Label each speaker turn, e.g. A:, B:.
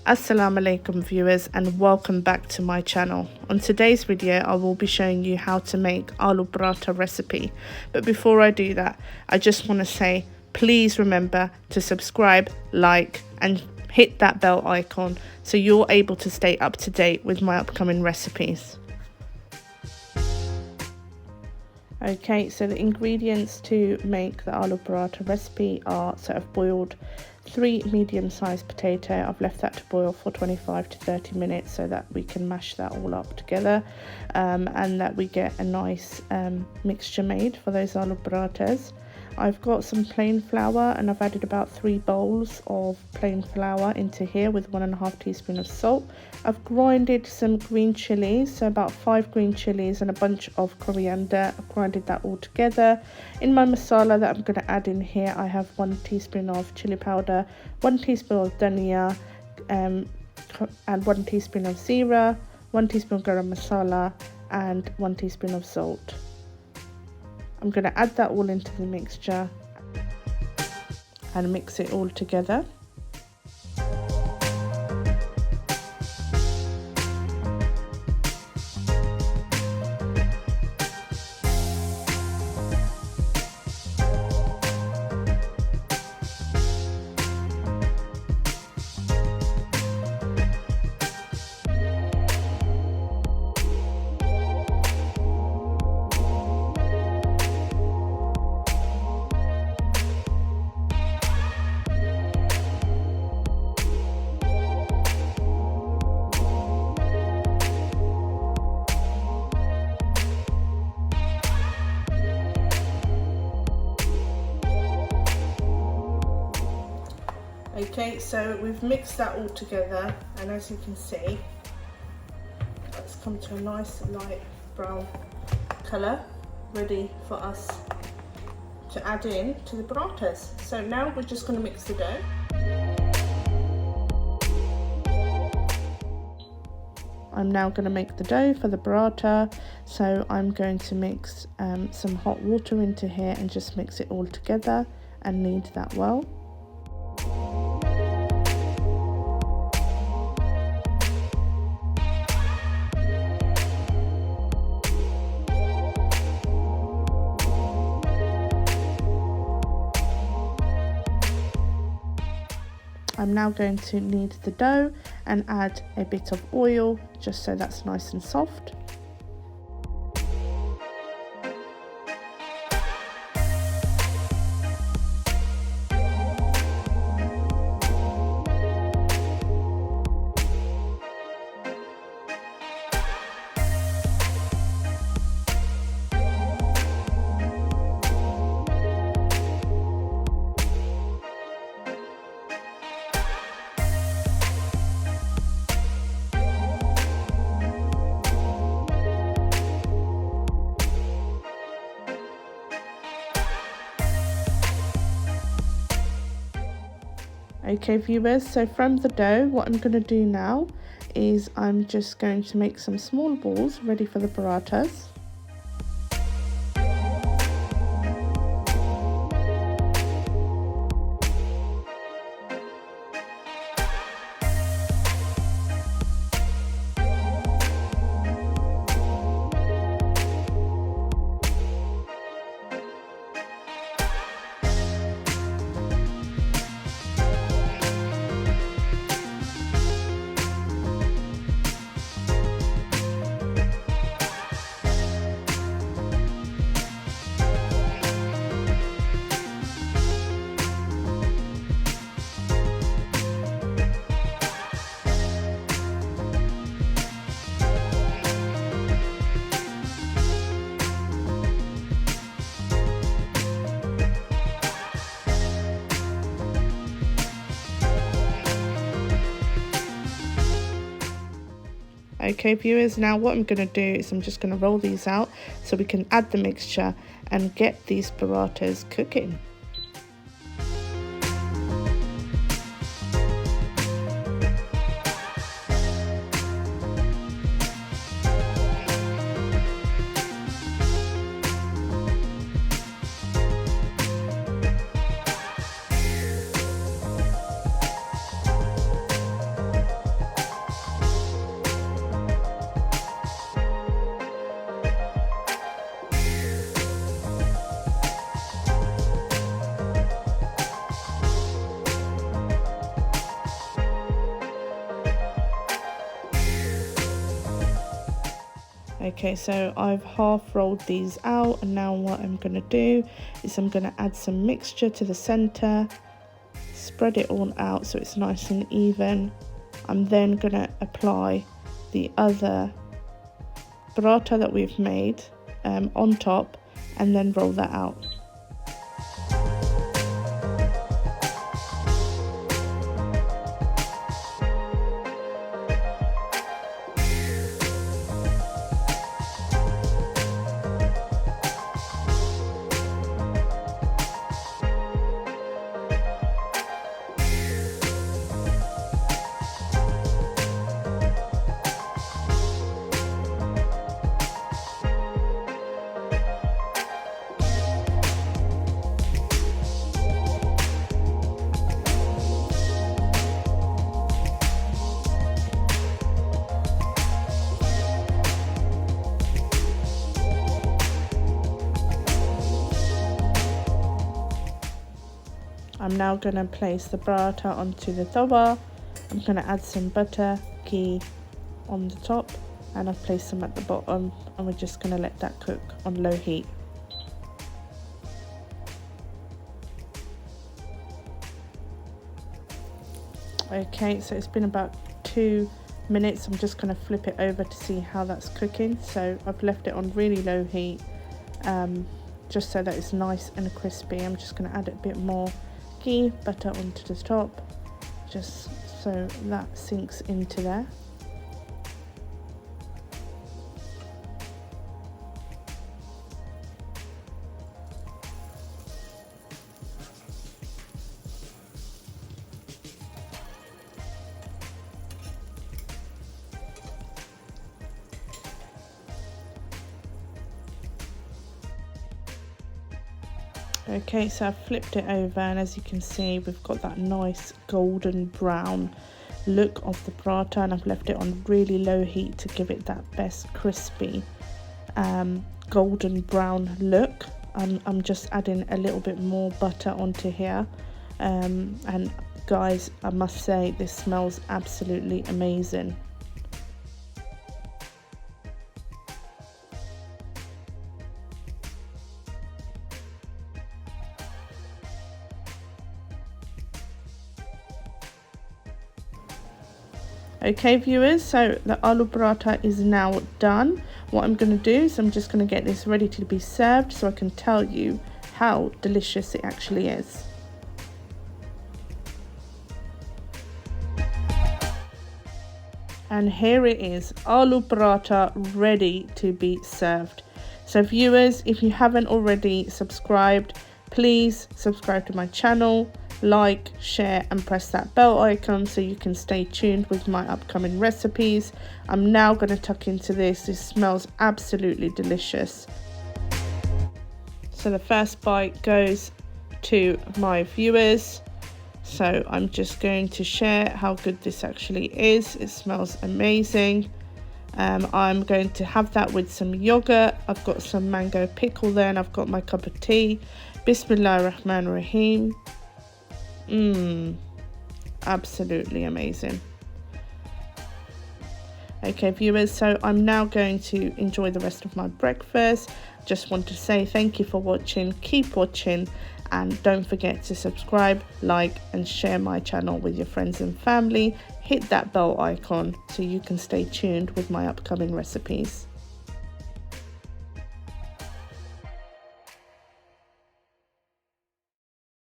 A: Assalamu alaikum viewers, and welcome back to my channel. On today's video I will be showing you how to make aloo paratha recipe. But before I do that, I just want to say please remember to subscribe, like and hit that bell icon so you're able to stay up to date with my upcoming recipes. Okay, so the ingredients to make the aloo paratha recipe are, so I've boiled 3 medium-sized potato. I've left that to boil for 25 to 30 minutes so that we can mash that all up together and that we get a nice mixture made for those aloo parathas. I've got some plain flour and I've added about 3 bowls of plain flour into here with 1.5 teaspoons of salt. I've grinded some green chilies, so about 5 green chilies and a bunch of coriander. I've grinded that all together. In my masala that I'm going to add in here, I have 1 teaspoon of chili powder, 1 teaspoon of dhania, and 1 teaspoon of zira, 1 teaspoon garam masala and 1 teaspoon of salt. I'm going to add that all into the mixture and mix it all together. Okay, so we've mixed that all together, and as you can see, it's come to a nice light brown colour, ready for us to add in to the parathas. So now we're just going to mix the dough. I'm now going to make the dough for the paratha, so I'm going to mix some hot water into here and just mix it all together and knead that well. I'm now going to knead the dough and add a bit of oil just so that's nice and soft. Okay viewers, so from the dough, what I'm going to do now is I'm just going to make some small balls ready for the parathas. Okay viewers, now what I'm going to do is I'm just going to roll these out so we can add the mixture and get these parathas cooking. Okay, so I've half rolled these out, and now what I'm going to do is I'm going to add some mixture to the center, spread it all out so it's nice and even. I'm then going to apply the other paratha that we've made on top, and then roll that out. I'm now going to place the paratha onto the Dhaba. I'm going to add some butter, ghee on the top, and I've placed them at the bottom, and we're just going to let that cook on low heat. Okay, so it's been about 2 minutes. I'm just going to flip it over to see how that's cooking. So I've left it on really low heat, just so that it's nice and crispy. I'm just going to add a bit more ghee, butter onto the top, just so that sinks into there. Okay, so I've flipped it over, and as you can see, we've got that nice golden brown look of the paratha, and I've left it on really low heat to give it that best crispy golden brown look. I'm just adding a little bit more butter onto here, and guys, I must say this smells absolutely amazing. Okay viewers, so the aloo paratha is now done. What I'm going to do is I'm just going to get this ready to be served so I can tell you how delicious it actually is. And here it is, aloo paratha ready to be served. So viewers, if you haven't already subscribed, please subscribe to my channel, like, share and press that bell icon so you can stay tuned with my upcoming recipes. I'm now going to tuck into this. This smells absolutely delicious. So the first bite goes to my viewers. So I'm just going to share how good this actually is. It smells amazing. I'm going to have that with some yogurt. I've got some mango pickle there, and I've got my cup of tea. Bismillahirrahmanirrahim. Absolutely amazing. Okay viewers, so I'm now going to enjoy the rest of my breakfast. Just want to say thank you for watching, keep watching, and don't forget to subscribe, like and share my channel with your friends and family. Hit that bell icon so you can stay tuned with my upcoming recipes.